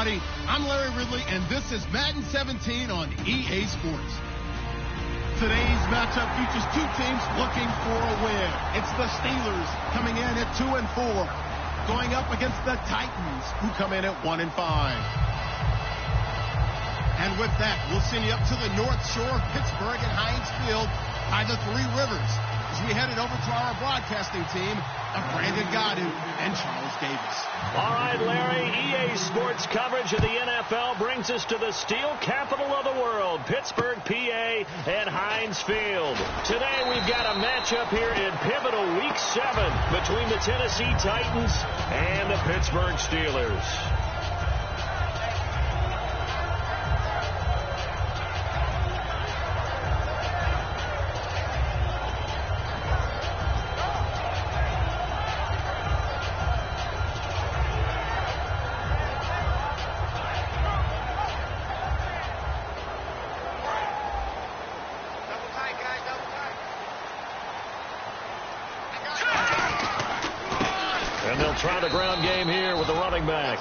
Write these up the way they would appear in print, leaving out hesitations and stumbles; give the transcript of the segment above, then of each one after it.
everybody. I'm Larry Ridley, and this is Madden 17 on EA Sports. Today's matchup features two teams looking for a win. It's the Steelers coming in at 2-4, going up against the Titans, who come in at 1-5. And with that, we'll send you up to the North Shore of Pittsburgh and Heinz Field by the Three Rivers, as we headed over to our broadcasting team of Brandon Gadu and Charles Davis. All right, Larry, EA Sports coverage of the NFL brings us to the steel capital of the world, Pittsburgh, PA, and Heinz Field. Today we've got a matchup here in pivotal Week 7 between the Tennessee Titans and the Pittsburgh Steelers. Try the ground game here with the running back.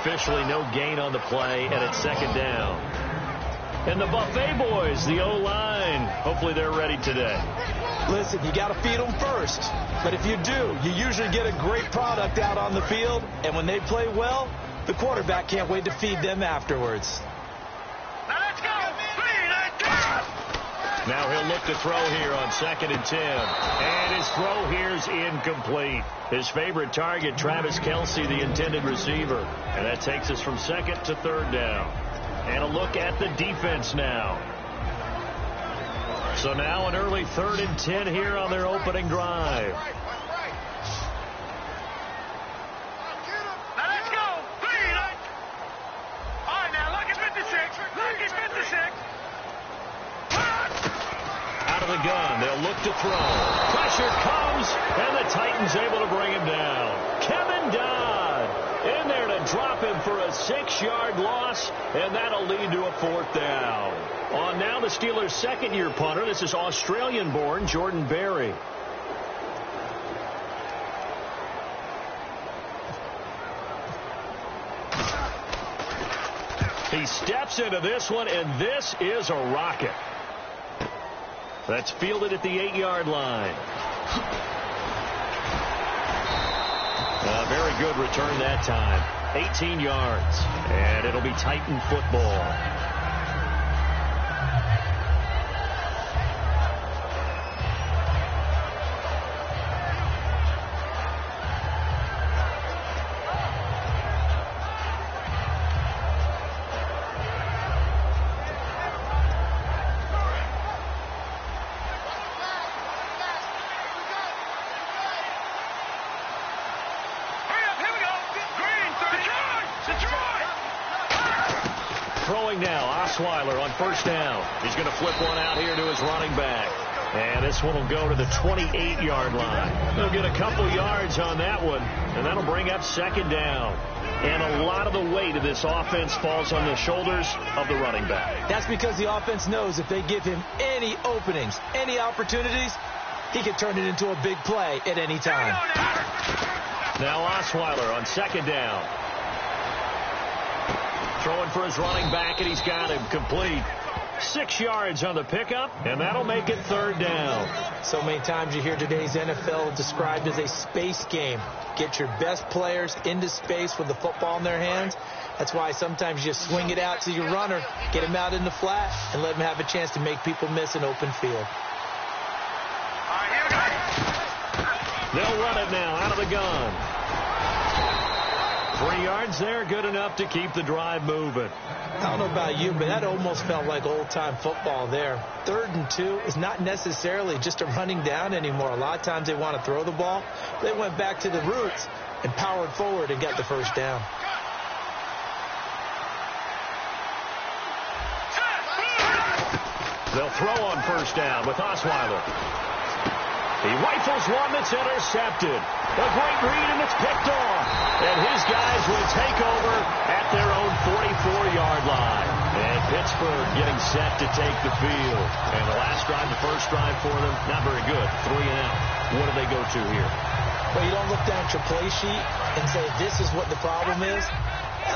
Officially no gain on the play, and it's second down. And the Buffet boys, the O-line, hopefully they're ready today. Listen, you got to feed them first. But if you do, you usually get a great product out on the field. And when they play well, the quarterback can't wait to feed them afterwards. Now he'll look to throw here on 2nd and 10. And his throw here's incomplete. His favorite target, Travis Kelce, the intended receiver. And that takes us from 2nd to 3rd down. And a look at the defense now. So now an early 3rd and 10 here on their opening drive. Now let's go. All right, now look at 56. Look at 56. Out of the gun, they'll look to throw. Pressure comes, and the Titans able to bring him down. Kevin Dodd in there to drop him for a 6-yard loss, and that'll lead to a 4th down. On now the Steelers' second-year punter. This is Australian-born Jordan Berry. He steps into this one, and this is a rocket. That's fielded at the 8-yard line. Very good return that time. 18 yards. And it'll be Titan football. Throwing now, Osweiler on 1st down. He's going to flip one out here to his running back. And this one will go to the 28-yard line. They'll get a couple yards on that one, and that'll bring up 2nd down. And a lot of the weight of this offense falls on the shoulders of the running back. That's because the offense knows if they give him any openings, any opportunities, he can turn it into a big play at any time. Now Osweiler on 2nd down. Throwing for his running back, and he's got him complete. 6 yards on the pickup, and that'll make it 3rd down. So many times you hear today's NFL described as a space game. Get your best players into space with the football in their hands. That's why sometimes you swing it out to your runner, get him out in the flat, and let him have a chance to make people miss an open field. They'll run it now out of the gun. 3 yards there, good enough to keep the drive moving. I don't know about you, but that almost felt like old-time football there. 3rd and 2 is not necessarily just a running down anymore. A lot of times they want to throw the ball. They went back to the roots and powered forward and got the 1st down. They'll throw on 1st down with Osweiler. He rifles one that's intercepted. A great read, and it's picked off. And his guys will take over at their own 44-yard line. And Pittsburgh getting set to take the field. And the last drive, the first drive for them, not very good. 3 and out. What do they go to here? Well, you don't look down at your play sheet and say, this is what the problem is.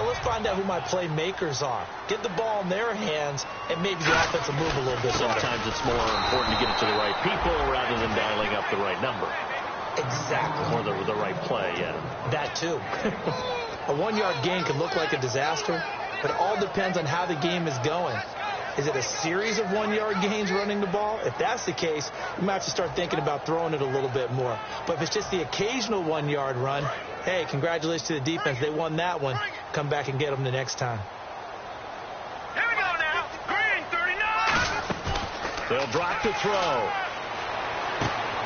let's find out who my playmakers are. Get the ball in their hands, and maybe the offense will move a little bit better. Sometimes it's more important to get it to the right people rather than dialing up the right number. Exactly. Or the right play, yeah. That too. A 1-yard gain can look like a disaster, but it all depends on how the game is going. Is it a series of 1-yard gains running the ball? If that's the case, you might have to start thinking about throwing it a little bit more. But if it's just the occasional 1-yard run, hey, congratulations to the defense. They won that one. Come back and get them the next time. Here we go now. Green, 39. They'll drop the throw.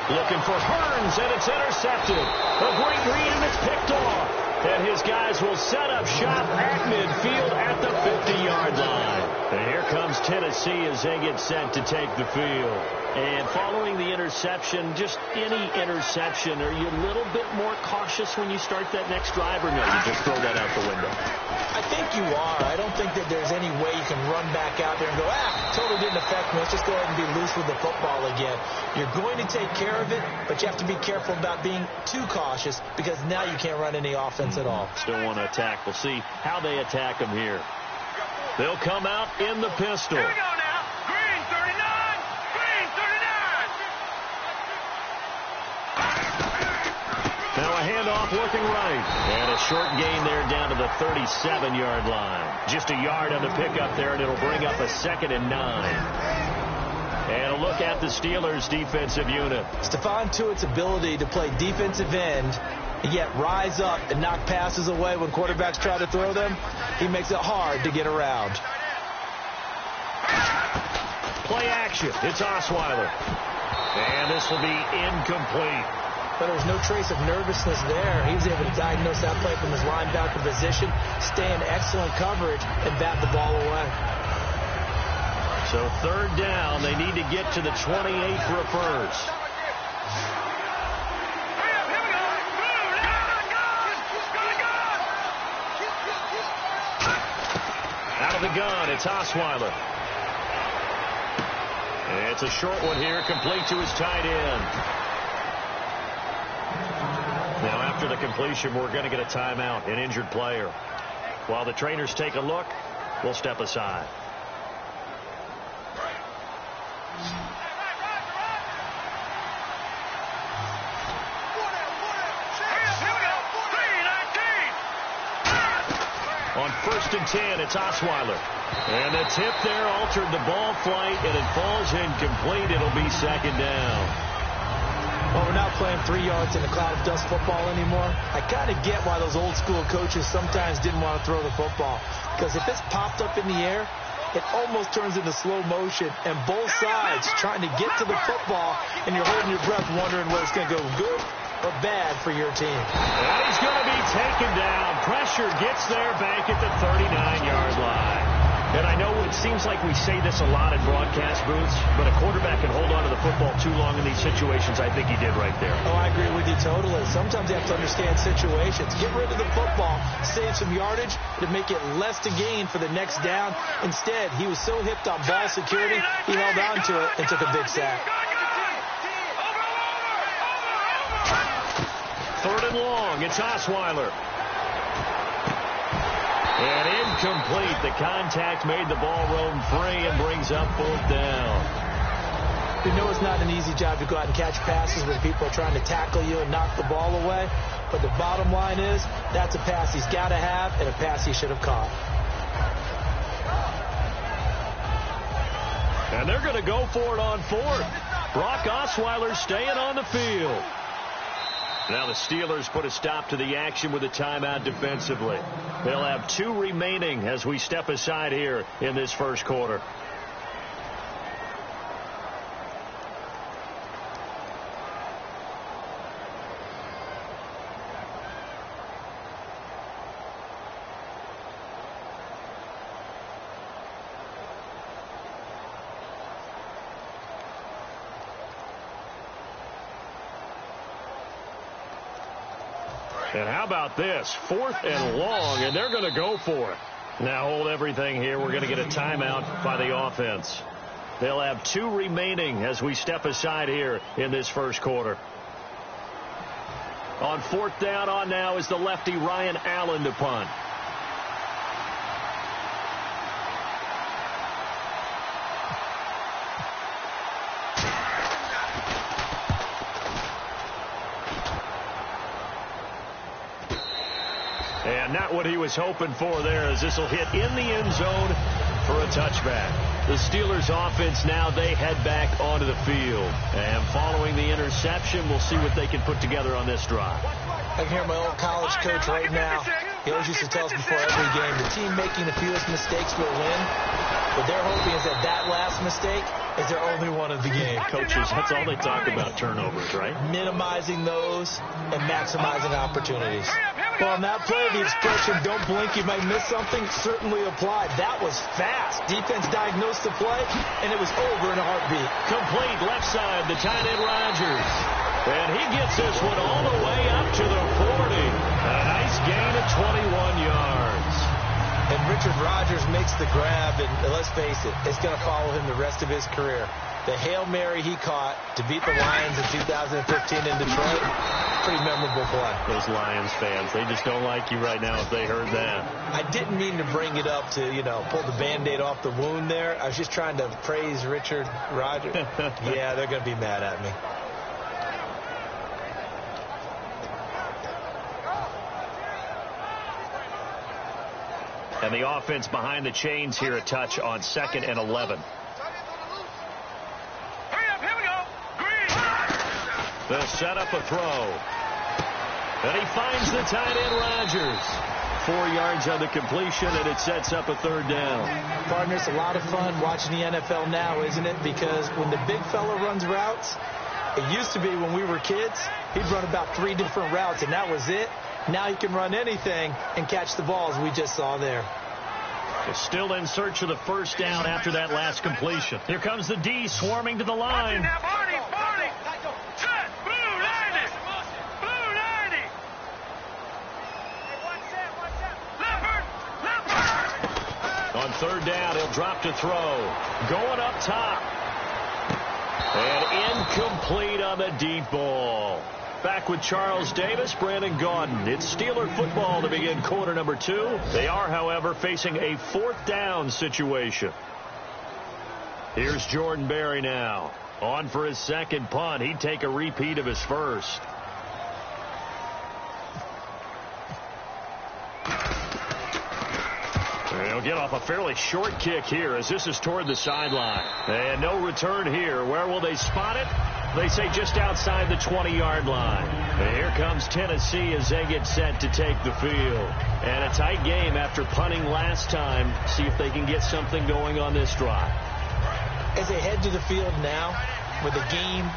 Looking for Hearns, and it's intercepted. A great read, and it's picked off. And his guys will set up shop at midfield at the 50-yard line. And here comes Tennessee as they get set to take the field. And following the interception, just any interception, are you a little bit more cautious when you start that next drive, or no, you just throw that out the window? I think you are. I don't think that there's any way you can run back out there and go, totally didn't affect me. Let's just go ahead and be loose with the football again. You're going to take care of it, but you have to be careful about being too cautious because now you can't run any offense at all. Still want to attack. We'll see how they attack them here. They'll come out in the pistol. Here we go now. Green, 39. Green, 39. Now a handoff looking right. And a short gain there down to the 37-yard line. Just a yard on the pickup there, and it'll bring up a 2nd and 9. And a look at the Steelers' defensive unit. Stephon Tuitt's ability to play defensive end and yet rise up and knock passes away when quarterbacks try to throw them, he makes it hard to get around. Play action. It's Osweiler. And this will be incomplete. But there was no trace of nervousness there. He was able to diagnose that play from his linebacker position, stay in excellent coverage, and bat the ball away. So 3rd down, they need to get to the 28 for a first. Out of the gun, it's Osweiler. It's a short one here, complete to his tight end. Now after the completion, we're going to get a timeout, an injured player. While the trainers take a look, we'll step aside. On 1st and 10, it's Osweiler. And the tip there altered the ball flight, and it falls incomplete. It'll be 2nd down. Well, we're not playing 3 yards in a cloud of dust football anymore. I kind of get why those old school coaches sometimes didn't want to throw the football. Because if it's popped up in the air, it almost turns into slow motion, and both sides trying to get to the football, and you're holding your breath wondering whether it's going to go good or bad for your team. And he's going to be taken down. Pressure gets there back at the 39-yard line. And I know it seems like we say this a lot in broadcast booths, but a quarterback can hold on to the football too long in these situations. I think he did right there. Oh, I agree with you totally. Sometimes you have to understand situations. Get rid of the football, save some yardage to make it less to gain for the next down. Instead, he was so hipped on ball security, he held on to it and took a big sack. 3rd and long, it's Osweiler. And incomplete. The contact made the ball roam free and brings up 4th down. You know it's not an easy job to go out and catch passes when people are trying to tackle you and knock the ball away. But the bottom line is, that's a pass he's got to have and a pass he should have caught. And they're going to go for it on 4th. Brock Osweiler staying on the field. Now the Steelers put a stop to the action with a timeout defensively. They'll have 2 remaining as we step aside here in this first quarter. And how about this? 4th and long, and they're going to go for it. Now hold everything here. We're going to get a timeout by the offense. They'll have 2 remaining as we step aside here in this first quarter. On 4th down on now is the lefty Ryan Allen to punt. Yeah, not what he was hoping for there, as this will hit in the end zone for a touchback. The Steelers offense now, they head back onto the field. And following the interception, we'll see what they can put together on this drive. I can hear my old college coach right now. He always used to tell us before every game, the team making the fewest mistakes will win. What they're hoping is that that last mistake is their only one of the game. Coaches, that's all they talk about, turnovers, right? Minimizing those and maximizing opportunities. Well, on that play, the expression, don't blink, you might miss something, certainly applied. That was fast. Defense diagnosed the play, and it was over in a heartbeat. Complete left side, the tight end Rodgers. And he gets this one all the way up to the 40. A nice gain of 21 yards. And Richard Rodgers makes the grab, and let's face it, it's going to follow him the rest of his career. The Hail Mary he caught to beat the Lions in 2015 in Detroit, pretty memorable play. Those Lions fans, they just don't like you right now if they heard that. I didn't mean to bring it up to, pull the Band-Aid off the wound there. I was just trying to praise Richard Rodgers. Yeah, they're going to be mad at me. And the offense behind the chains here, a touch on 2nd and 11. Hurry up, here we go. Green. They'll set up a throw. And he finds the tight end Rodgers. 4 yards on the completion, and it sets up a 3rd down. Partner, it's a lot of fun watching the NFL now, isn't it? Because when the big fella runs routes, it used to be when we were kids, he'd run about 3 different routes, and that was it. Now he can run anything and catch the balls we just saw there. Still in search of the 1st down after that last completion. Here comes the D swarming to the line. Now, Barney. Set. Blue 90. Blue 90. Leopard. On 3rd down, he'll drop to throw. Going up top. And incomplete on the deep ball. Back with Charles Davis, Brandon Gaudin. It's Steeler football to begin quarter number 2. They are, however, facing a 4th down situation. Here's Jordan Berry now. On for his 2nd punt. He'd take a repeat of his 1st. They'll get off a fairly short kick here as this is toward the sideline. And no return here. Where will they spot it? They say just outside the 20-yard line. And here comes Tennessee as they get set to take the field. And a tight game after punting last time. See if they can get something going on this drive. As they head to the field now, with the game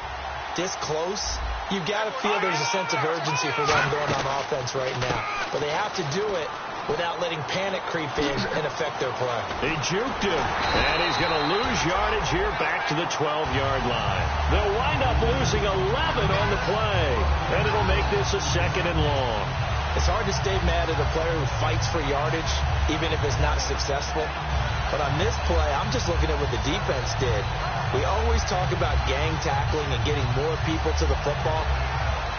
this close, you've got to feel there's a sense of urgency for them going on offense right now. But they have to do it without letting panic creep in and affect their play. He juked him, and he's going to lose yardage here back to the 12-yard line. They'll wind up losing 11 on the play, and it'll make this a 2nd and long. It's hard to stay mad at a player who fights for yardage, even if it's not successful. But on this play, I'm just looking at what the defense did. We always talk about gang tackling and getting more people to the football.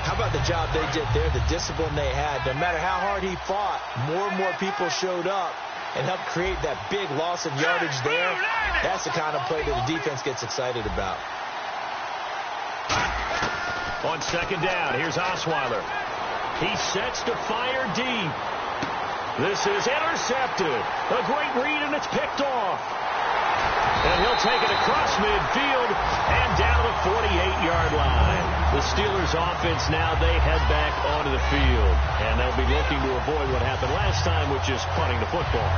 How about the job they did there, the discipline they had? No matter how hard he fought, more and more people showed up and helped create that big loss of yardage there. That's the kind of play that the defense gets excited about. On 2nd down, here's Osweiler. He sets to fire deep. This is intercepted. A great read, and it's picked off. And he'll take it across midfield and down to the 48-yard line. The Steelers offense now, they head back onto the field. And they'll be looking to avoid what happened last time, which is punting the football.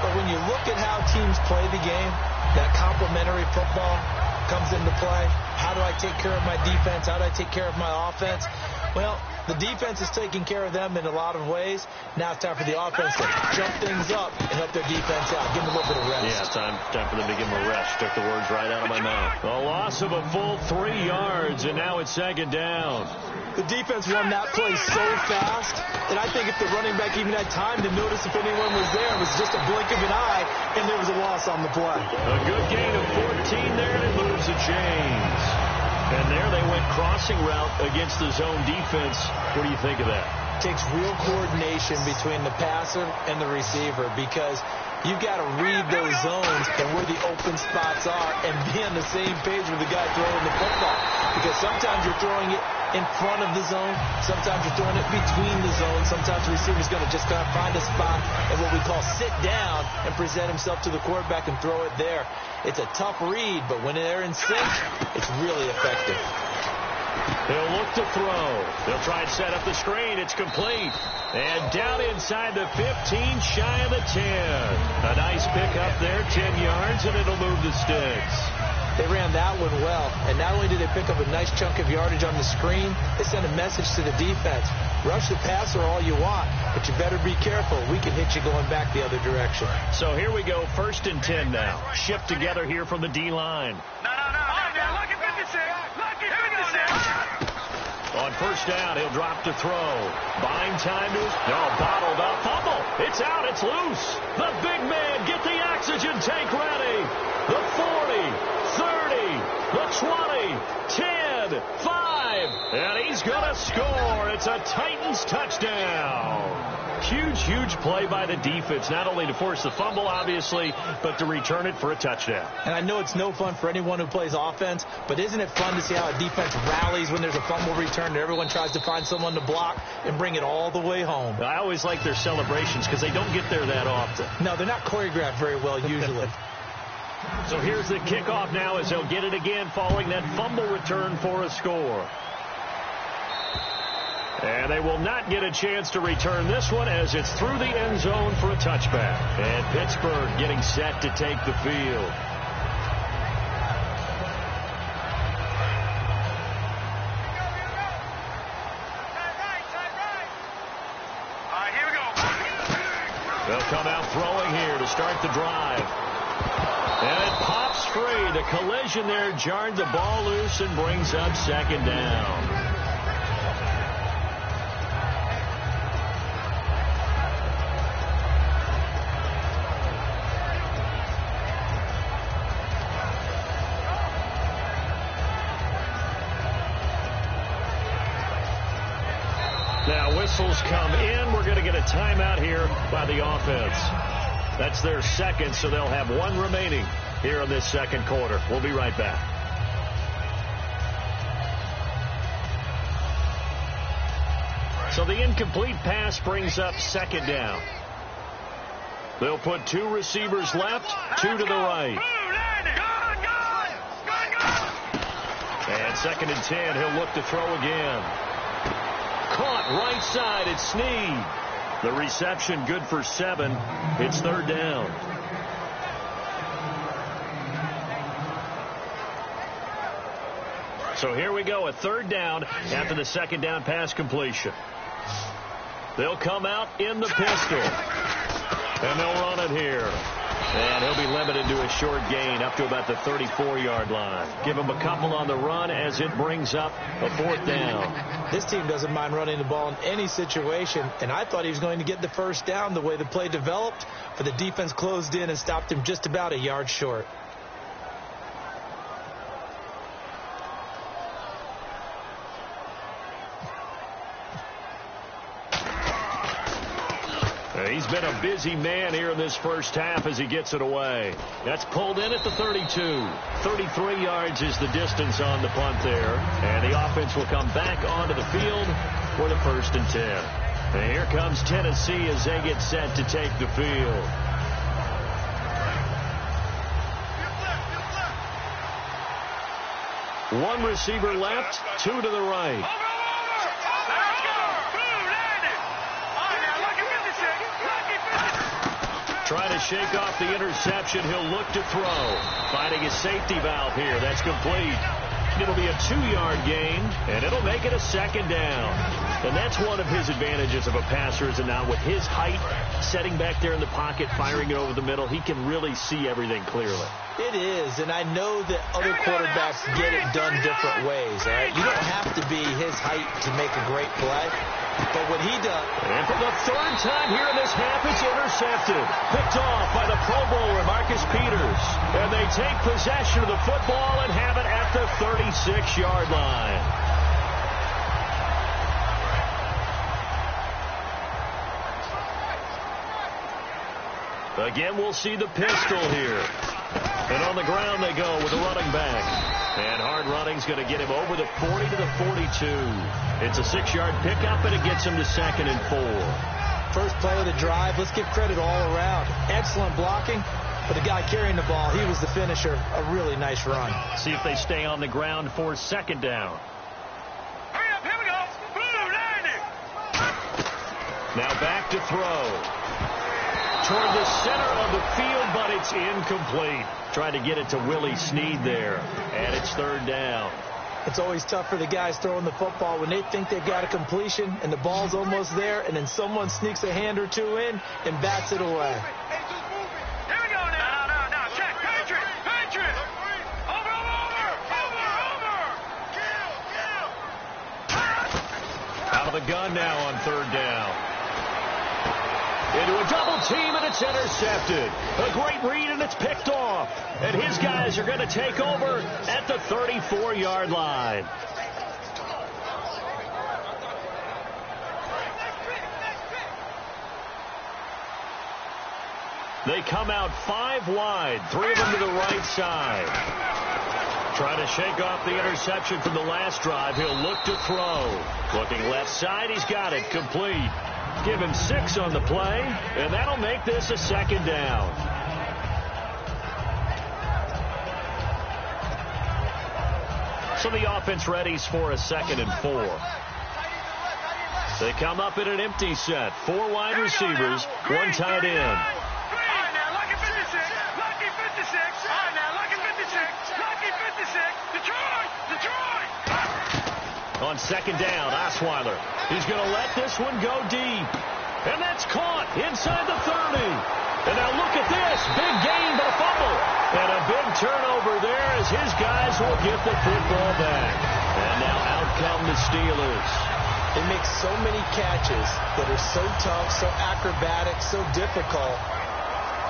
But when you look at how teams play the game, that complementary football comes into play. How do I take care of my defense? How do I take care of my offense? Well, the defense is taking care of them in a lot of ways. Now it's time for the offense to jump things up and help their defense out. Give them a little bit of rest. Yeah, time for them to give them a rest. Took the words right out of my mouth. A loss of a full 3 yards, and now it's 2nd down. The defense won that play so fast that I think if the running back even had time to notice if anyone was there, it was just a blink of an eye, and there was a loss on the play. A good gain of 14 there, and it moves the chains. And there they went crossing route against the zone defense. What do you think of that? It takes real coordination between the passer and the receiver because you've got to read those zones and where the open spots are and be on the same page with the guy throwing the football. Because sometimes you're throwing it in front of the zone. Sometimes you're throwing it between the zones. Sometimes the receiver's going to just kind of find a spot and what we call sit down and present himself to the quarterback and throw it there. It's a tough read, but when they're in sync, it's really effective. He'll look to throw. They'll try and set up the screen. It's complete. And down inside the 15, shy of the 10. A nice pickup there, 10 yards, and it'll move the sticks. They ran that one well, and not only did they pick up a nice chunk of yardage on the screen, they sent a message to the defense. Rush the passer all you want, but you better be careful. We can hit you going back the other direction. So here we go, 1st and 10 now. Shift together here from the D-line. No. Lucky 56. Lucky 56. On 1st down, he'll drop to throw. Buying time to his... No, bottled up. Fumble. It's out. It's loose. The big man. Get the oxygen tank ready. The 40, 30, the 20, 10, 5. And he's going to score. It's a Titans touchdown. Huge play by the defense, not only to force the fumble, obviously, but to return it for a touchdown. And I know it's no fun for anyone who plays offense, but isn't it fun to see how a defense rallies when there's a fumble return and everyone tries to find someone to block and bring it all the way home? I always like their celebrations because they don't get there that often. No, they're not choreographed very well usually. So here's the kickoff now as they'll get it again following that fumble return for a score. And they will not get a chance to return this one as it's through the end zone for a touchback. And Pittsburgh getting set to take the field. Here we go. They'll come out throwing here to start the drive. And it pops free. The collision there jarred the ball loose and brings up 2nd down. Now whistles come in. We're going to get a timeout here by the offense. That's their 2nd, so they'll have 1 remaining here in this 2nd quarter. We'll be right back. So the incomplete pass brings up 2nd down. They'll put 2 receivers left, 2 to the right. And 2nd and 10, he'll look to throw again. Caught right side, it's Snead. The reception good for 7. It's 3rd down. So here we go, a 3rd down after the 2nd down pass completion. They'll come out in the pistol. And they'll run it here. And he'll be limited to a short gain up to about the 34-yard line. Give him a couple on the run as it brings up a 4th down. This team doesn't mind running the ball in any situation, and I thought he was going to get the 1st down the way the play developed, but the defense closed in and stopped him just about a yard short. He's been a busy man here in this 1st half as he gets it away. That's pulled in at the 32. 33 yards is the distance on the punt there. And the offense will come back onto the field for the 1st and 10. And here comes Tennessee as they get set to take the field. One receiver left, 2 to the right. Trying to shake off the interception. He'll look to throw. Finding a safety valve here. That's complete. It'll be a 2-yard gain, and it'll make it a 2nd down. And that's one of his advantages of a passer, is now with his height, setting back there in the pocket, firing it over the middle, he can really see everything clearly. It is, and I know that other quarterbacks get it done different ways, all right? You don't have to be his height to make a great play. But what he does... And for the 3rd time here in this half, it's intercepted. Picked off by the Pro Bowler, Marcus Peters. And they take possession of the football and have it at the 36-yard line. Again, we'll see the pistol here. And on the ground they go with the running back. And hard running's going to get him over the 40 to the 42. It's a 6-yard pickup, and it gets him to 2nd and 4. First play of the drive, let's give credit all around. Excellent blocking, but the guy carrying the ball, he was the finisher. A really nice run. See if they stay on the ground for 2nd down. Hurry up, here we go. Blue, landing. Now back to throw. Toward the center of the field, but it's incomplete. Trying to get it to Willie Snead there, and it's 3rd down. It's always tough for the guys throwing the football when they think they've got a completion and the ball's almost there, and then someone sneaks a hand or two in and bats it away. Here we go now. Now, check. Patriot. Over. Out of the gun now on 3rd down. Into a double team, and it's intercepted. A great read, and it's picked off. And his guys are going to take over at the 34-yard line. They come out 5 wide, 3 of them to the right side. Trying to shake off the interception from the last drive. He'll look to throw. Looking left side, he's got it, complete. Give him 6 on the play, and that'll make this a 2nd down. So the offense readies for a 2nd and 4. They come up in an empty set. 4 wide receivers, 1 tight end. All right, now, lucky 56. Lucky 56. All right, now, lucky 56. Lucky 56. Detroit. On 2nd down, Osweiler. He's going to let this one go deep. And that's caught inside the 30. And now look at this. Big gain, but a fumble. And a big turnover there as his guys will get the football back. And now out come the Steelers. They make so many catches that are so tough, so acrobatic, so difficult,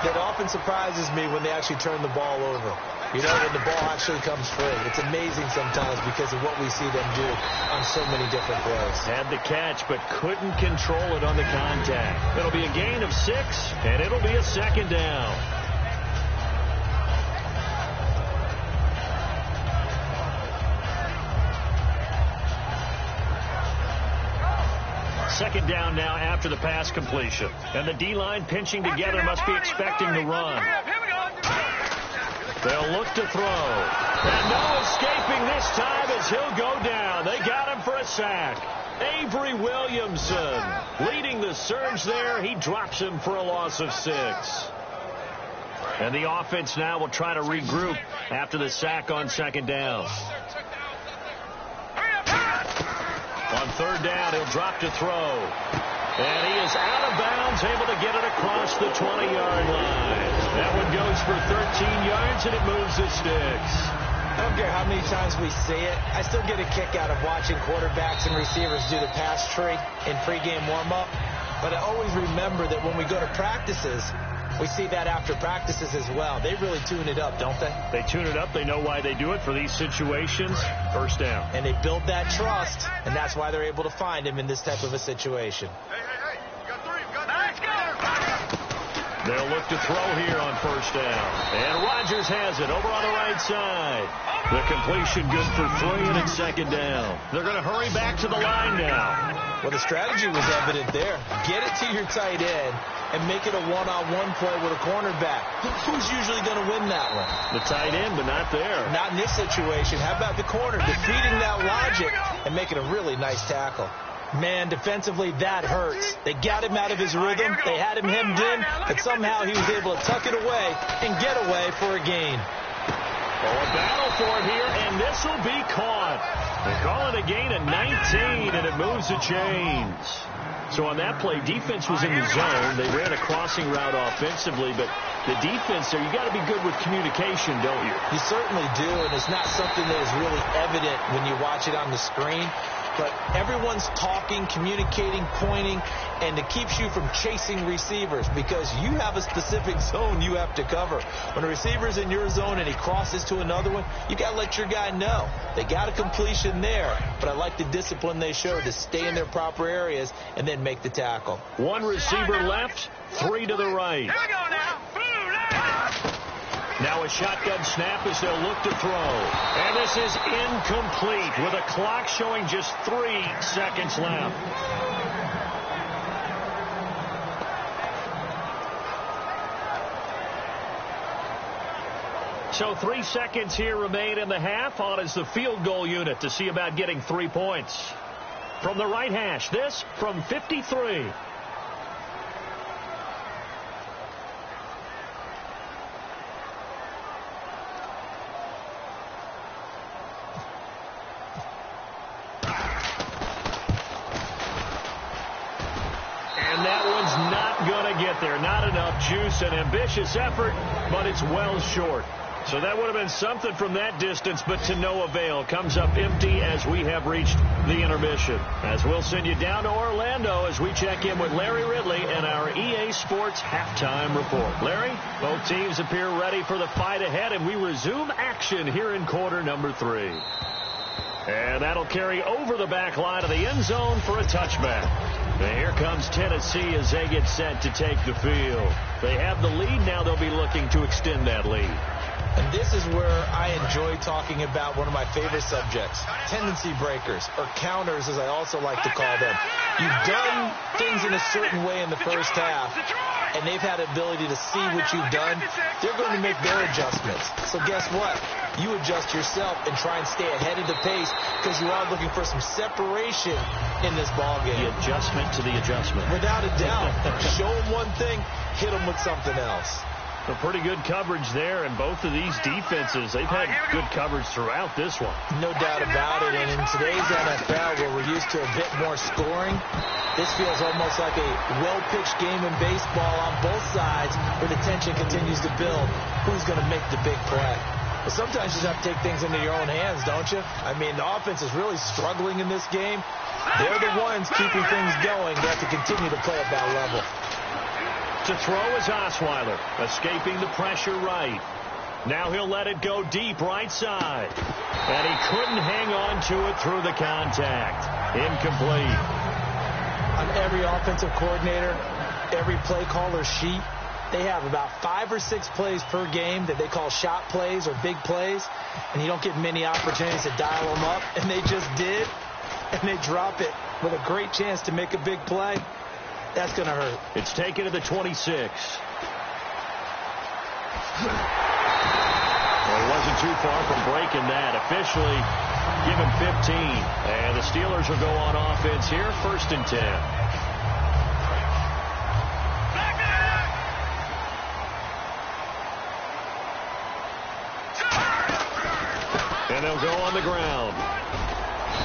that often surprises me when they actually turn the ball over. You know, when the ball actually comes free. It's amazing sometimes because of what we see them do on so many different plays. Had the catch, but couldn't control it on the contact. It'll be a gain of 6, and it'll be a 2nd down. Second down now after the pass completion. And the D-line pinching together must be expecting the run. They'll look to throw. And no escaping this time as he'll go down. They got him for a sack. Avery Williamson leading the surge there. He drops him for a loss of 6. And the offense now will try to regroup after the sack on 2nd down. On 3rd down, he'll drop to throw. And he is out of bounds, able to get it across the 20-yard line. That one goes for 13 yards, and it moves the sticks. I don't care how many times we see it. I still get a kick out of watching quarterbacks and receivers do the pass tree in pregame warm-up. But I always remember that when we go to practices, we see that after practices as well. They really tune it up, don't they? They tune it up. They know why they do it for these situations. 1st down. And they build that trust, and that's why they're able to find him in this type of a situation. Hey. You got 3. Let's go. They'll look to throw here on 1st down. And Rodgers has it over on the right side. The completion good for 3, and it's 2nd down. They're going to hurry back to the line now. Well, the strategy was evident there. Get it to your tight end and make it a one-on-one play with a cornerback. Who's usually going to win that one? The tight end, but not there. Not in this situation. How about the corner defeating that logic and making a really nice tackle? Man, defensively, that hurts. They got him out of his rhythm. They had him hemmed in, but somehow he was able to tuck it away and get away for a gain. Oh, a battle for it here, and this will be caught. They call it a gain of 19, and it moves the chains. So on that play, defense was in the zone. They ran a crossing route offensively, but the defense there, you got to be good with communication, don't you? You certainly do, and it's not something that is really evident when you watch it on the screen. But everyone's talking, communicating, pointing, and it keeps you from chasing receivers because you have a specific zone you have to cover. When a receiver's in your zone and he crosses to another one, you got to let your guy know. They got a completion there, but I like the discipline they showed to stay in their proper areas and then make the tackle. 1 receiver left, 3 to the right. Here we go now. Blue, Now a shotgun snap as they'll look to throw. And this is incomplete with a clock showing just 3 seconds left. So 3 seconds here remain in the half. On is the field goal unit to see about getting 3 points. From the right hash, this from 53. And that one's not going to get there. Not enough juice. An ambitious effort, but it's well short. So that would have been something from that distance, but to no avail. Comes up empty as we have reached the intermission. As we'll send you down to Orlando as we check in with Larry Ridley and our EA Sports halftime report. Larry, both teams appear ready for the fight ahead, and we resume action here in quarter number 3. And that'll carry over the back line of the end zone for a touchback. And here comes Tennessee as they get set to take the field. They have the lead. Now they'll be looking to extend that lead. And this is where I enjoy talking about one of my favorite subjects, tendency breakers, or counters as I also like to call them. You've done things in a certain way in the first half, and they've had the ability to see what you've done. They're going to make their adjustments. So guess what? You adjust yourself and try and stay ahead of the pace because you are looking for some separation in this ballgame. The adjustment to the adjustment. Without a doubt. Show them one thing, hit them with something else. A pretty good coverage there, and both of these defenses, they've had good coverage throughout this one. No doubt about it, and in today's NFL, where we're used to a bit more scoring, this feels almost like a well-pitched game in baseball on both sides where the tension continues to build. Who's going to make the big play? But sometimes you just have to take things into your own hands, don't you? I mean, the offense is really struggling in this game. They're the ones keeping things going. They have to continue to play at that level. To throw is Osweiler, escaping the pressure right. Now he'll let it go deep right side. And he couldn't hang on to it through the contact. Incomplete. On every offensive coordinator, every play caller sheet, they have about 5 or 6 plays per game that they call shot plays or big plays. And you don't get many opportunities to dial them up. And they just did. And they drop it with a great chance to make a big play. That's going to hurt. It's taken to the 26. Well, he wasn't too far from breaking that. Officially given 15. And the Steelers will go on offense here, 1st and 10. And they'll go on the ground.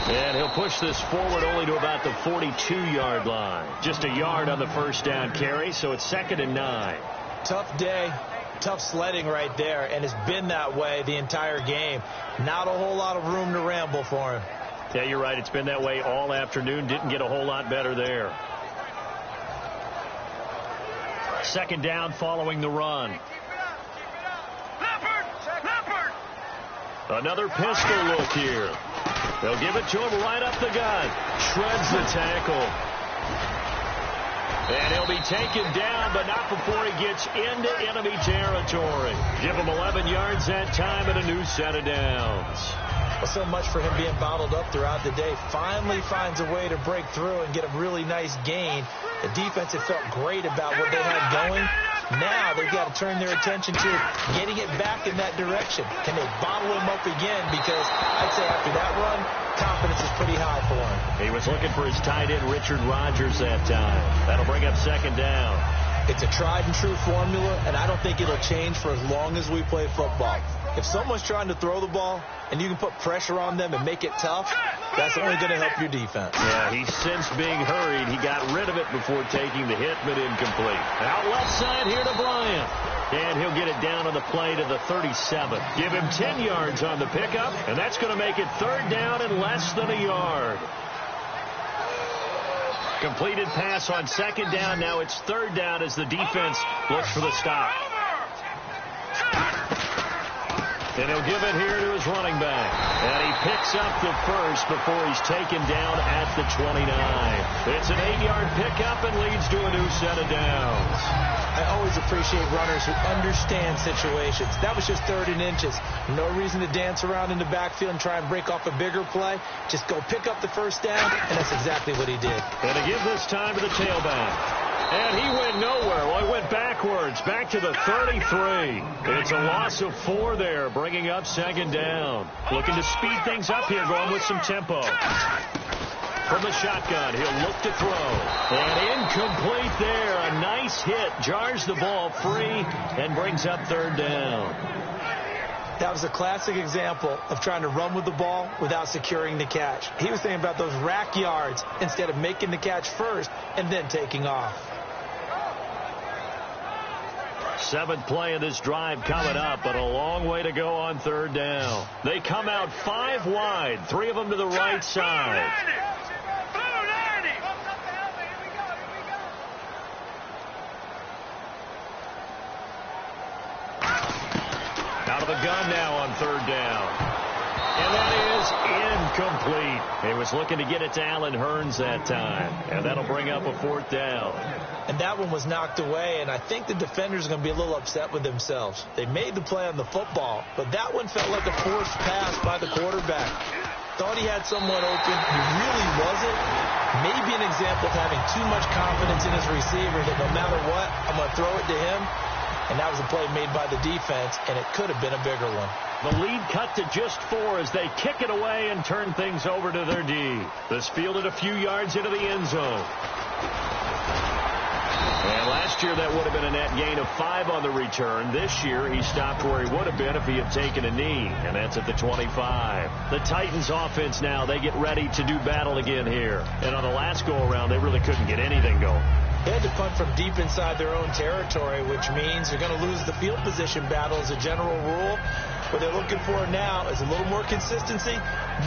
And he'll push this forward only to about the 42-yard line. Just a yard on the first down carry, so it's 2nd and 9. Tough day, tough sledding right there, and it's been that way the entire game. Not a whole lot of room to ramble for him. Yeah, you're right. It's been that way all afternoon. Didn't get a whole lot better there. 2nd down following the run. Another pistol look here. They'll give it to him right up the gut. Shreds the tackle. And he'll be taken down, but not before he gets into enemy territory. Give him 11 yards that time and a new set of downs. Well, so much for him being bottled up throughout the day. Finally finds a way to break through and get a really nice gain. The defense had felt great about what they had going. Now they've got to turn their attention to getting it back in that direction. Can they bottle him up again? Because I'd say after that run, confidence is pretty high for him. He was looking for his tight end, Richard Rodgers, that time. That'll bring up 2nd down. It's a tried-and-true formula, and I don't think it'll change for as long as we play football. If someone's trying to throw the ball and you can put pressure on them and make it tough, that's only going to help your defense. Yeah, he's since being hurried. He got rid of it before taking the hit, but incomplete. Out left side here to Bryant. And he'll get it down on the play to the 37. Give him 10 yards on the pickup, and that's going to make it 3rd down and less than a yard. Completed pass on 2nd down. Now it's 3rd down as the defense looks for the stop. And he'll give it here to his running back. And he picks up the first before he's taken down at the 29. It's an 8-yard pickup and leads to a new set of downs. I always appreciate runners who understand situations. That was just 3rd and inches. No reason to dance around in the backfield and try and break off a bigger play. Just go pick up the first down, and that's exactly what he did. And to give this time to the tailback. And he went nowhere. Well, he went backwards, back to the 33. It's a loss of 4 there, bringing up 2nd down. Looking to speed things up here, going with some tempo. From the shotgun, he'll look to throw. And incomplete there. A nice hit, jars the ball free, and brings up 3rd down. That was a classic example of trying to run with the ball without securing the catch. He was thinking about those rack yards instead of making the catch first and then taking off. 7th play of this drive coming up, but a long way to go on 3rd down. They come out 5 wide, 3 of them to the right side. Out of the gun now on 3rd down. And that is incomplete. He was looking to get it to Allen Hurns that time. And that'll bring up a 4th down. And that one was knocked away, and I think the defenders are going to be a little upset with themselves. They made the play on the football, but that one felt like a forced pass by the quarterback. Thought he had someone open. He really wasn't. Maybe an example of having too much confidence in his receiver that no matter what, I'm going to throw it to him. And that was a play made by the defense, and it could have been a bigger one. The lead cut to just 4 as they kick it away and turn things over to their D. This fielded a few yards into the end zone. And last year that would have been a net gain of 5 on the return. This year he stopped where he would have been if he had taken a knee, and that's at the 25. The Titans offense now, they get ready to do battle again here. And on the last go-around, they really couldn't get anything going. They had to punt from deep inside their own territory, which means they're going to lose the field position battle as a general rule. What they're looking for now is a little more consistency,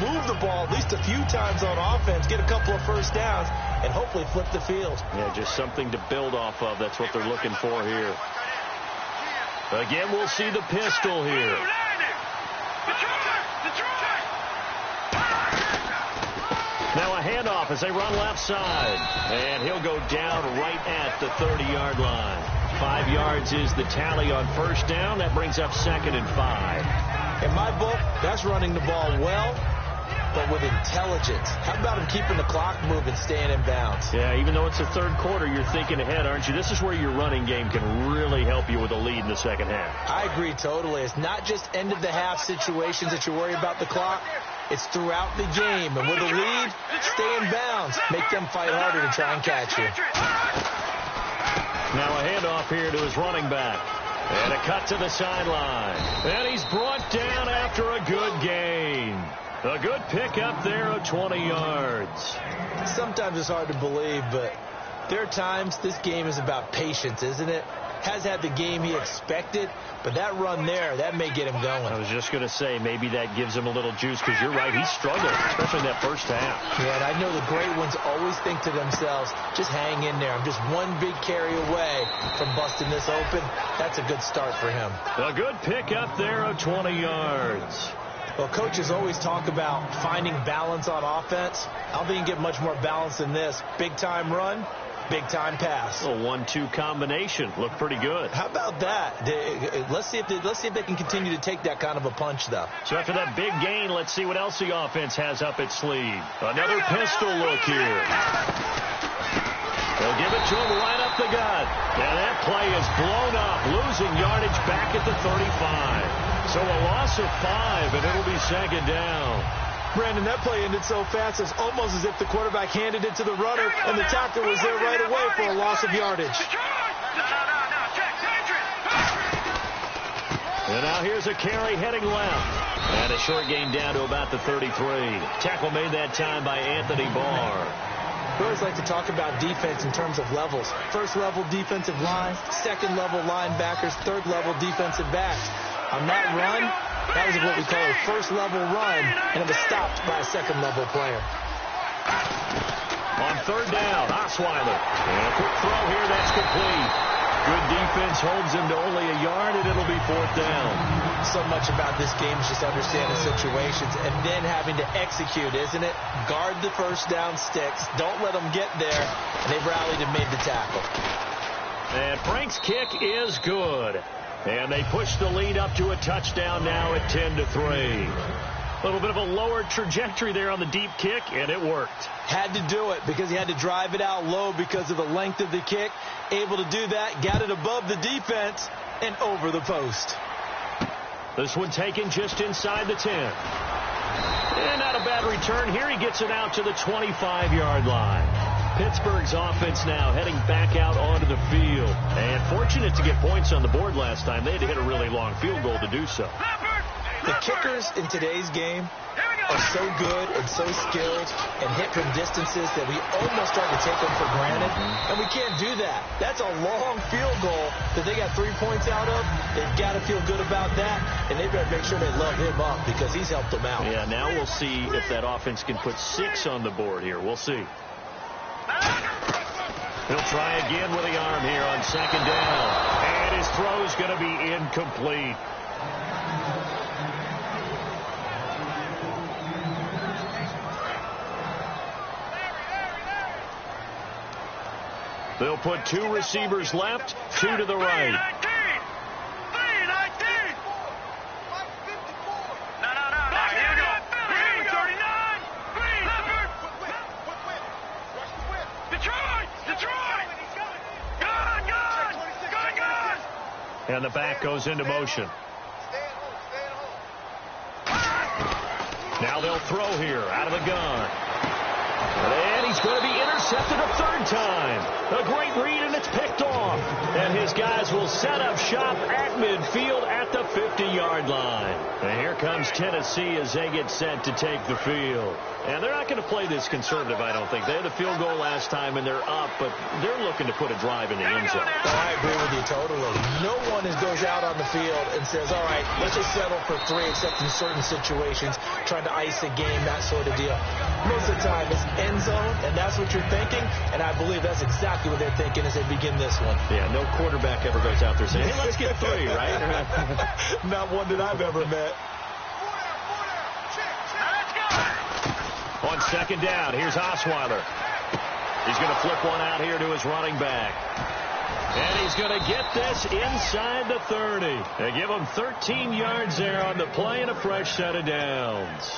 move the ball at least a few times on offense, get a couple of first downs, and hopefully flip the field. Yeah, just something to build off of. That's what they're looking for here. Again, we'll see the pistol here. Now a handoff as they run left side. And he'll go down right at the 30-yard line. 5 yards is the tally on first down. That brings up 2nd and 5. In my book, that's running the ball well, but with intelligence. How about him keeping the clock moving, staying in bounds? Yeah, even though it's the 3rd quarter, you're thinking ahead, aren't you? This is where your running game can really help you with a lead in the 2nd half. I agree totally. It's not just end-of-the-half situations that you worry about the clock. It's throughout the game. And with a lead, stay in bounds. Make them fight harder to try and catch you. Now a handoff here to his running back. And a cut to the sideline. And he's brought down after a good gain. A good pickup there of 20 yards. Sometimes it's hard to believe, but there are times this game is about patience, isn't it? Has had the game he expected, but that run there, that may get him going. I was just going to say, maybe that gives him a little juice, because you're right, he struggled, especially in that first half. Yeah, and I know the great ones always think to themselves, just hang in there. I'm just one big carry away from busting this open. That's a good start for him. A good pickup there of 20 yards. Well, coaches always talk about finding balance on offense. I don't think you can get much more balance than this. Big-time run, big-time pass. A 1-2 combination. Looked pretty good. How about that? Let's see if they can continue to take that kind of a punch, though. So after that big gain, let's see what else the offense has up its sleeve. Another pistol look here. They'll give it to him right up the gut. And that play is blown up, losing yardage back at the 35. So a loss of 5, and it'll be 2nd down. Brandon, that play ended so fast, it's almost as if the quarterback handed it to the runner, and the tackler was there right away for a loss of yardage. And now here's a carry heading left. And a short gain down to about the 33. Tackle made that time by Anthony Barr. We always like to talk about defense in terms of levels. First level defensive line, second level linebackers, third level defensive backs. On that run, that was what we call a first level run, and it was stopped by a second level player. On 3rd down, Osweiler. And a quick throw here, that's complete. Good defense holds him to only a yard, and it'll be 4th down. So much about this game is just understanding situations and then having to execute, isn't it? Guard the first down sticks. Don't let them get there. And they've rallied and made the tackle. And Frank's kick is good. And they push the lead up to a touchdown now at 10-3. A little bit of a lower trajectory there on the deep kick, and it worked. Had to do it because he had to drive it out low because of the length of the kick. Able to do that, got it above the defense and over the post. This one taken just inside the 10. And not a bad return here. He gets it out to the 25-yard line. Pittsburgh's offense now heading back out onto the field. And fortunate to get points on the board last time. They had to hit a really long field goal to do so. The kickers in today's game are so good and so skilled and hit from distances that we almost start to take them for granted. And we can't do that. That's a long field goal that they got 3 points out of. They've got to feel good about that, and they better make sure they love him up because he's helped them out. Yeah, now we'll see if that offense can put 6 on the board here. We'll see. He'll try again with the arm here on 2nd down. And his throw's going to be incomplete. They'll put 2 receivers left, 2 to the right. And the back goes into motion. Now they'll throw here out of the gun. And he's going to be intercepted a 3rd time. A great read, and it's picked off. And his guys will set up shop at midfield at the 50-yard line. And here comes Tennessee as they get set to take the field. And they're not going to play this conservative, I don't think. They had a field goal last time, and they're up, but they're looking to put a drive in the end zone. I agree with you totally. No one goes out on the field and says, all right, let's just settle for 3, except in certain situations, trying to ice a game, that sort of deal. Most of the time, it's end zone, and that's what you're thinking, and I believe that's exactly what they're thinking as they begin this one. Yeah, no quarterback ever goes out there saying, hey, let's get 3, right? Not one that I've ever met. On 2nd down, here's Osweiler. He's going to flip one out here to his running back. And he's going to get this inside the 30. They give him 13 yards there on the play and a fresh set of downs.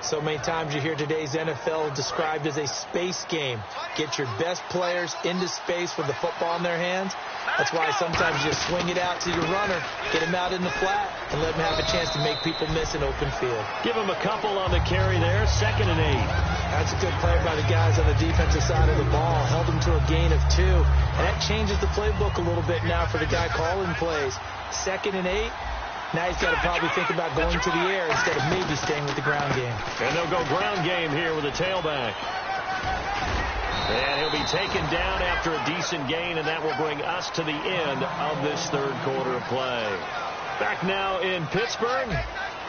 So many times you hear today's NFL described as a space game. Get your best players into space with the football in their hands. That's why sometimes you swing it out to your runner, get him out in the flat, and let him have a chance to make people miss an open field. Give him a couple on the carry there, 2nd and 8. That's a good play by the guys on the defensive side of the ball. Held them to a gain of 2. And that changes the playbook a little bit now for the guy calling plays. 2nd and 8. Now he's got to probably think about going to the air instead of maybe staying with the ground game. And they'll go ground game here with a tailback. And he'll be taken down after a decent gain, and that will bring us to the end of this 3rd quarter of play. Back now in Pittsburgh.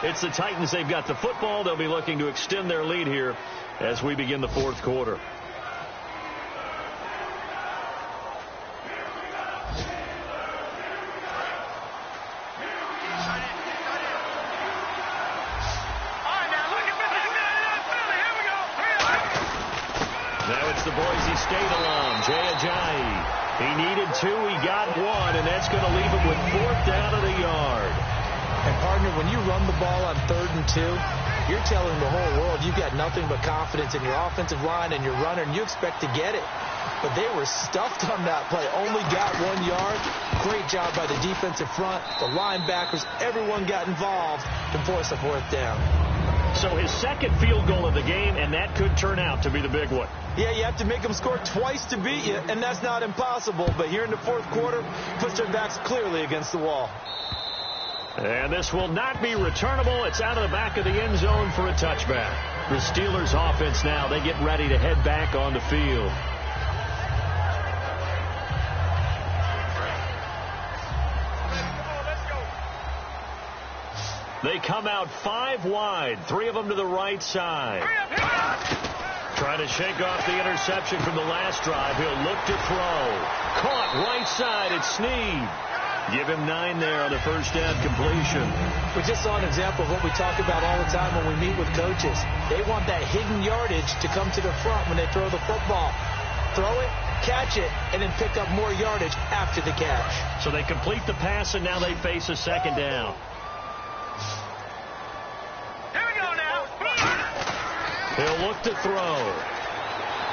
It's the Titans. They've got the football. They'll be looking to extend their lead here as we begin the 4th quarter. The Boise State alum, Jay Ajayi. He needed 2, he got 1, and that's going to leave him with 4th down at a yard. And, partner, when you run the ball on 3rd and 2, you're telling the whole world you've got nothing but confidence in your offensive line and your runner, and you expect to get it. But they were stuffed on that play, only got 1 yard. Great job by the defensive front, the linebackers, everyone got involved to force a 4th down. So his 2nd field goal of the game, and that could turn out to be the big one. Yeah, you have to make them score twice to beat you, and that's not impossible. But here in the 4th quarter, puts their backs clearly against the wall. And this will not be returnable. It's out of the back of the end zone for a touchback. The Steelers offense now, they get ready to head back on the field. They come out 5 wide, 3 of them to the right side. Trying to shake off the interception from the last drive. He'll look to throw. Caught right side. It's Snead. Give him 9 there on the first down completion. We just saw an example of what we talk about all the time when we meet with coaches. They want that hidden yardage to come to the front when they throw the football. Throw it, catch it, and then pick up more yardage after the catch. So they complete the pass, and now they face a second down. Here we go now. He'll look to throw.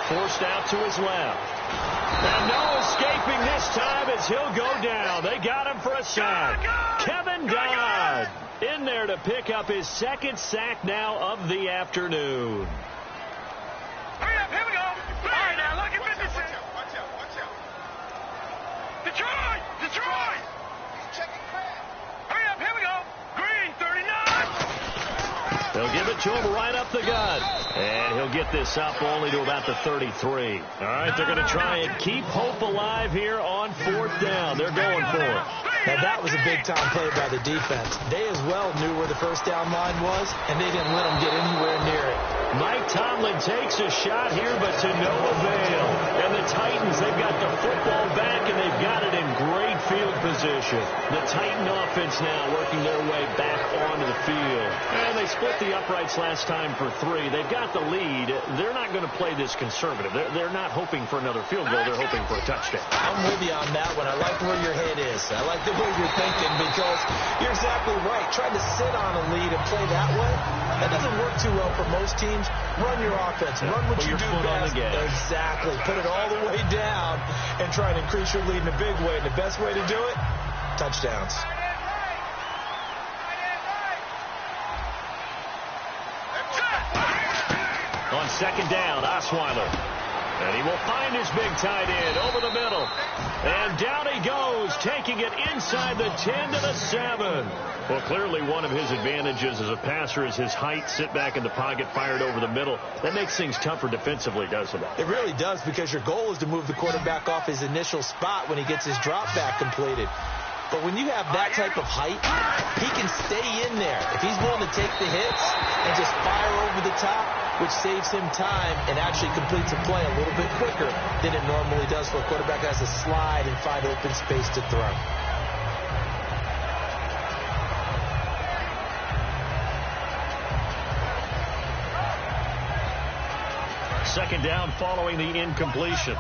Forced out to his left. And no escaping this time as he'll go down. They got him for a sack. Kevin Dodd in there to pick up his second sack now of the afternoon. Hurry up, here we go. All right, now, look at 56. Watch out. Detroit! Hurry up, here we go. Green, 39. They'll give it to him right up the gut. And he'll get this up only to about the 33. All right, they're going to try and keep hope alive here on fourth down. They're going for it. Now, that was a big-time play by the defense. They as well knew where the first down line was, and they didn't let them get anywhere near it. Mike Tomlin takes a shot here, but to no avail. And the Titans, they've got the football back, and they've got it in great field position. The Titan offense now working their way back onto the field. And they split the uprights last time for 3. They've got the lead. They're not going to play this conservative. They're not hoping for another field goal. They're hoping for a touchdown. I'm with you on that one. I like where your head is. I like the way you're thinking because you're exactly right. Trying to sit on a lead and play that way, that doesn't work too well for most teams. Run your offense. Run what you do best. Exactly. Put it all the way down and try and increase your lead in a big way. And the best way to do it, touchdowns. On second down, Osweiler. And he will find his big tight end over the middle. And down he goes, taking it inside the 10 to the 7. Well, clearly one of his advantages as a passer is his height. Sit back in the pocket, fired over the middle. That makes things tougher defensively, doesn't it? It really does, because your goal is to move the quarterback off his initial spot when he gets his drop back completed. But when you have that type of height, he can stay in there. If he's willing to take the hits and just fire over the top, which saves him time and actually completes a play a little bit quicker than it normally does for a quarterback that has to slide and find open space to throw. Second down following the incompletion.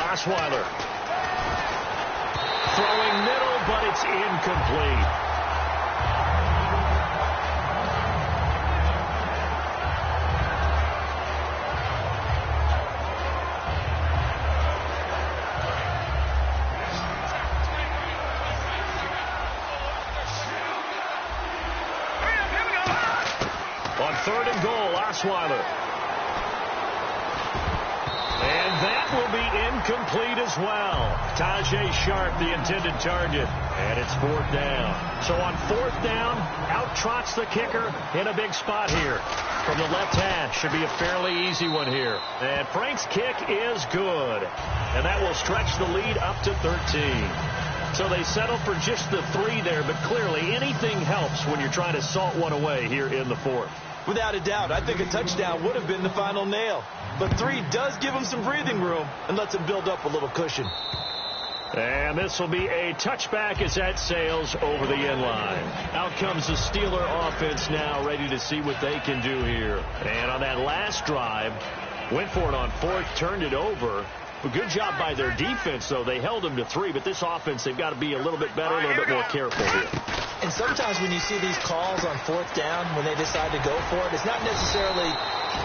Osweiler throwing middle, but it's incomplete. On third and goal, Osweiler. And that will be incomplete as well. Tajay Sharp, the intended target. And it's fourth down. So on fourth down, out trots the kicker in a big spot here. From the left hash, should be a fairly easy one here. And Frank's kick is good. And that will stretch the lead up to 13. So they settle for just the 3 there, but clearly anything helps when you're trying to salt one away here in the fourth. Without a doubt, I think a touchdown would have been the final nail. But 3 does give him some breathing room and lets him build up a little cushion. And this will be a touchback as that sails over the end line. Out comes the Steeler offense now, ready to see what they can do here. And on that last drive, went for it on fourth, turned it over. A good job by their defense, though. They held them to 3, but this offense, they've got to be a little bit better, a little bit more careful here. And sometimes when you see these calls on fourth down, when they decide to go for it, it's not necessarily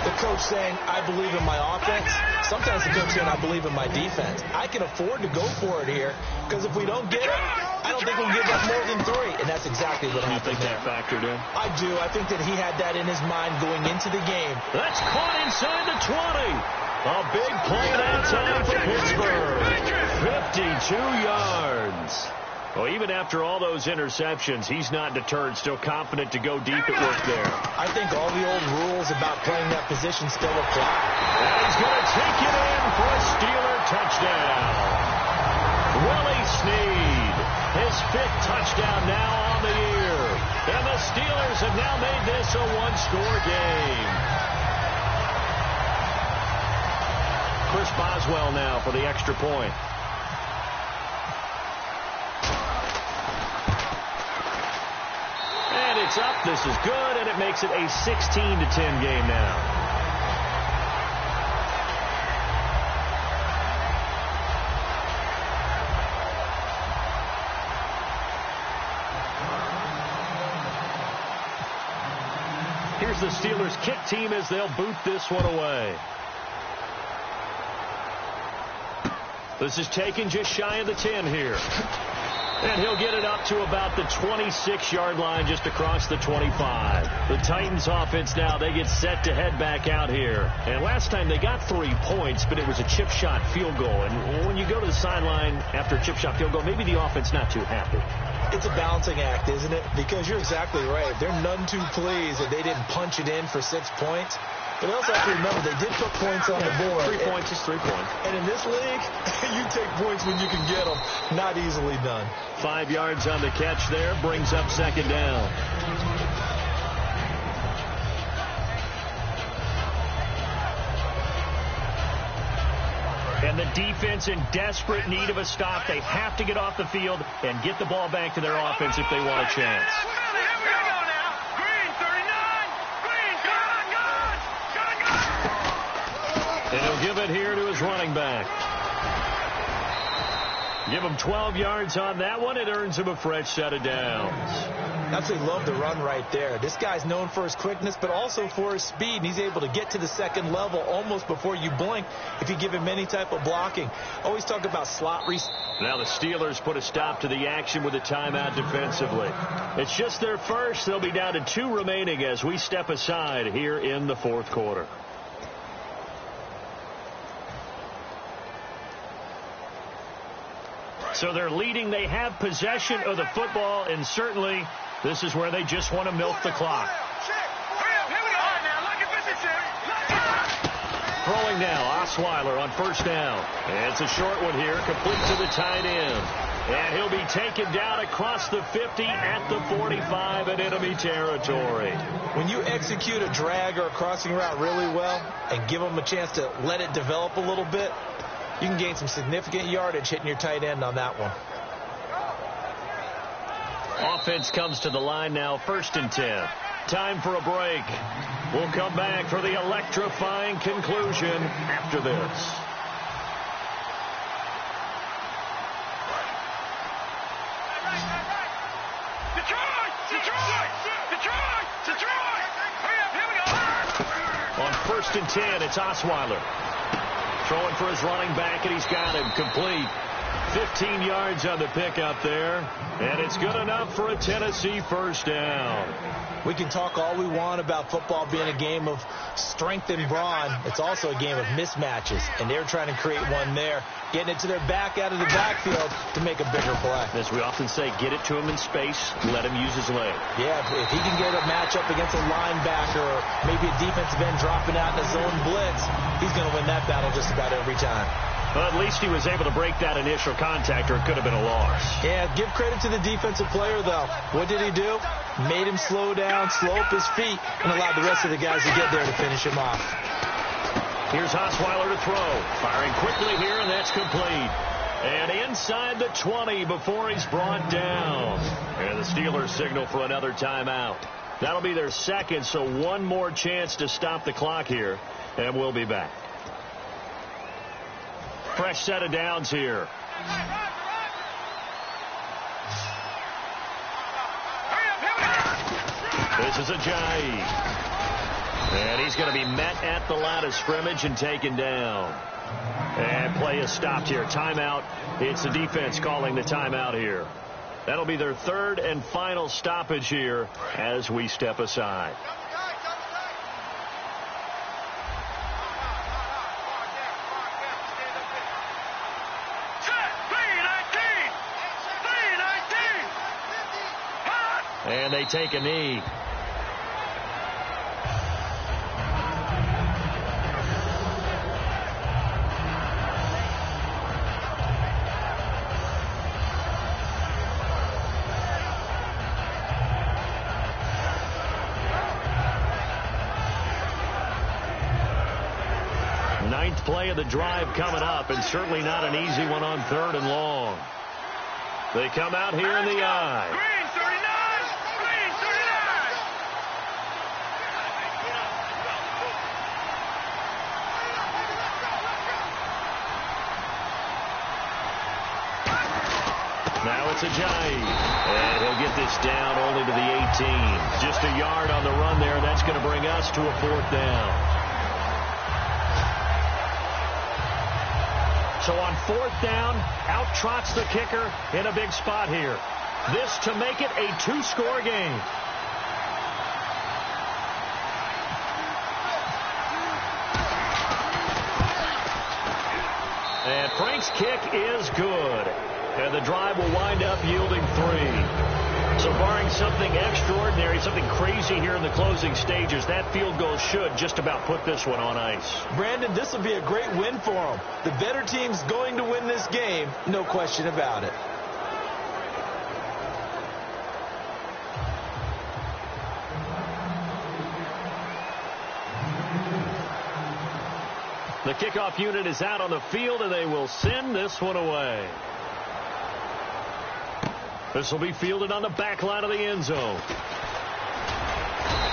the coach saying, I believe in my offense. Sometimes the coach saying, I believe in my defense. I can afford to go for it here, because if we don't get it, I don't think we'll give up more than 3. And that's exactly what happened there. You think that factored in? I do. I think that he had that in his mind going into the game. That's caught inside the 20. A big play that time for Pittsburgh. 52 yards. Well, even after all those interceptions, he's not deterred, still confident to go deep at work there. I think all the old rules about playing that position still apply. And he's going to take it in for a Steeler touchdown. Willie Snead. 5th touchdown now on the year. And the Steelers have now made this a one-score game. Chris Boswell now for the extra point. And it's up. This is good, and it makes it a 16-10 game now. Here's the Steelers kick team as they'll boot this one away. This is taken just shy of the 10 here. And he'll get it up to about the 26-yard line, just across the 25. The Titans offense now, they get set to head back out here. And last time they got 3 points, but it was a chip shot field goal. And when you go to the sideline after a chip shot field goal, maybe the offense not too happy. It's a balancing act, isn't it? Because you're exactly right. They're none too pleased that they didn't punch it in for 6 points. But also have to remember, they did put points on the board. 3 points is 3 points. And in this league, you take points when you can get them. Not easily done. 5 yards on the catch there, brings up second down. And the defense in desperate need of a stop. They have to get off the field and get the ball back to their offense if they want a chance. And he'll give it here to his running back. Give him 12 yards on that one. It earns him a fresh set of downs. Absolutely love the run right there. This guy's known for his quickness, but also for his speed. And he's able to get to the second level almost before you blink if you give him any type of blocking. Always talk about slot Now the Steelers put a stop to the action with a timeout defensively. It's just their first. They'll be down to 2 remaining as we step aside here in the fourth quarter. So they're leading. They have possession of the football, and certainly this is where they just want to milk the clock. Throwing now, Osweiler on first down. And it's a short one here, complete to the tight end. And he'll be taken down across the 50 at the 45 in enemy territory. When you execute a drag or a crossing route really well and give them a chance to let it develop a little bit, you can gain some significant yardage hitting your tight end on that one. Offense comes to the line now, 1st and 10. Time for a break. We'll come back for the electrifying conclusion after this. On 1st and 10, it's Osweiler. Throwing for his running back, and he's got him complete. 15 yards on the pickup there, and it's good enough for a Tennessee first down. We can talk all we want about football being a game of strength and brawn. It's also a game of mismatches, and they're trying to create one there, getting it to their back out of the backfield to make a bigger play. As we often say, get it to him in space, let him use his leg. Yeah, if he can get a matchup against a linebacker or maybe a defensive end dropping out in a zone blitz, he's going to win that battle just about every time. Well, at least he was able to break that initial contact, or it could have been a loss. Yeah, give credit to the defensive player, though. What did he do? Made him slow down, slow up his feet, and allowed the rest of the guys to get there to finish him off. Here's Osweiler to throw. Firing quickly here, and that's complete. And inside the 20 before he's brought down. And the Steelers signal for another timeout. That'll be their second, so one more chance to stop the clock here, and we'll be back. Fresh set of downs here. This is Ajayi. And he's going to be met at the line of scrimmage and taken down. And play is stopped here. Timeout. It's the defense calling the timeout here. That'll be their 3rd and final stoppage here as we step aside. And they take a knee. 14th play of the drive coming up, and certainly not an easy one on 3rd and long. They come out here in the I. Green 39! Green 39! Now it's Ajayi, and he'll get this down only to the 18. Just a yard on the run there. That's going to bring us to a 4th down. So on 4th down, out trots the kicker in a big spot here. This to make it a 2-score game. And Frank's kick is good. And the drive will wind up yielding 3. So barring something extraordinary, something crazy here in the closing stages, that field goal should just about put this one on ice. Brandon, this will be a great win for them. The better team's going to win this game, no question about it. The kickoff unit is out on the field, and they will send this one away. This will be fielded on the back line of the end zone.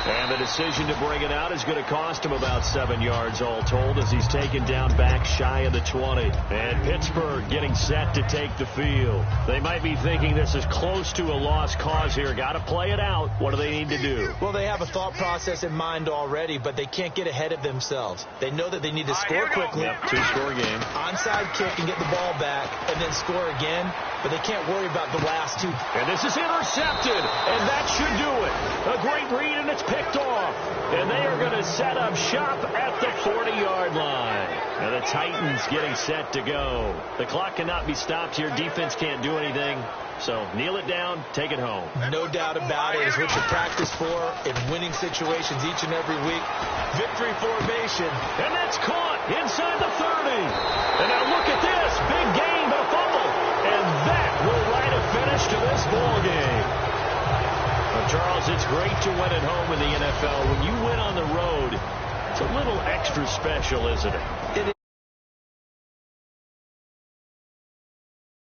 And the decision to bring it out is going to cost him about 7 yards all told, as he's taken down back shy of the 20. And Pittsburgh getting set to take the field. They might be thinking this is close to a lost cause here. Got to play it out. What do they need to do? Well, they have a thought process in mind already, but they can't get ahead of themselves. They know that they need to score quickly. Yep, 2-score game. Onside kick and get the ball back, and then score again. But they can't worry about the last 2. And this is intercepted, and that should do it. A great read, and it's picked off. And they are going to set up shop at the 40-yard line. And the Titans getting set to go. The clock cannot be stopped here. Defense can't do anything. So kneel it down, take it home. No doubt about it. It's what you practice for in winning situations each and every week. Victory formation. And that's caught inside the 30. And now look at this. Big gain, but a fumble. And that will write a finish to this ball game. Well, Charles, it's great to win at home in the NFL. When you win on the road, it's a little extra special, isn't it?